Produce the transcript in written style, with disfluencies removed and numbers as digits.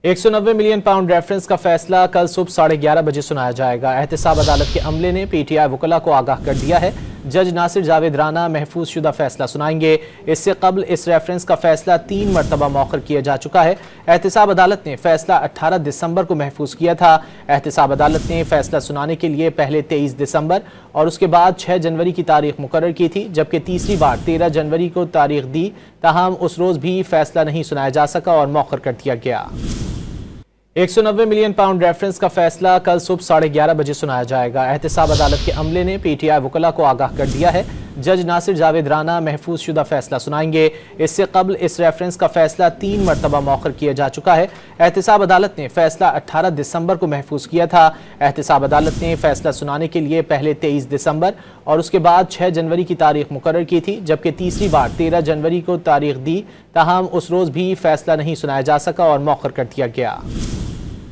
190 million pound reference का फैसला कल सुबह 11:30 बजे सुनाया जाएगा। एहतसाब अदालत के अमले ने पीटीआई वकला को आगाह कर दिया है। जज नासिर जावेद राना महफूज शुदा फैसला सुनाएंगे। इससे कबल इस रेफरेंस का फैसला 3 मरतबा मौखर किया जा चुका है। एहतसाब अदालत ने फैसला 18 दिसंबर को महफूज किया था। एहतसाब अदालत ने फैसला सुनाने के लिए पहले 23 दिसंबर और उसके बाद 6 जनवरी की तारीख मुकर्रर की थी, जबकि तीसरी बार 13 जनवरी को तारीख दी। ताहम उस रोज भी फैसला नहीं सुनाया जा सका और मौखर कर दिया गया। 190 मिलियन पाउंड रेफरेंस का फैसला कल सुबह 11:30 बजे सुनाया जाएगा। एहतसाब अदालत के अमले ने पीटीआई वकला को आगाह कर दिया है। जज नासिर जावेद राना महफूज शुदा फैसला सुनाएंगे। इससे कबल इस रेफरेंस का फैसला 3 मरतबा मौखर किया जा चुका है। एहतसाब अदालत ने फैसला 18 दिसंबर को महफूज किया था। एहतसाब अदालत ने फैसला सुनाने के लिए पहले 23 दिसंबर और उसके बाद 6 जनवरी की तारीख मुकर्रर की थी, जबकि तीसरी बार 13 जनवरी को तारीख दी। ताहम उस रोज भी फैसला नहीं सुनाया जा सका और मौखर कर दिया गया।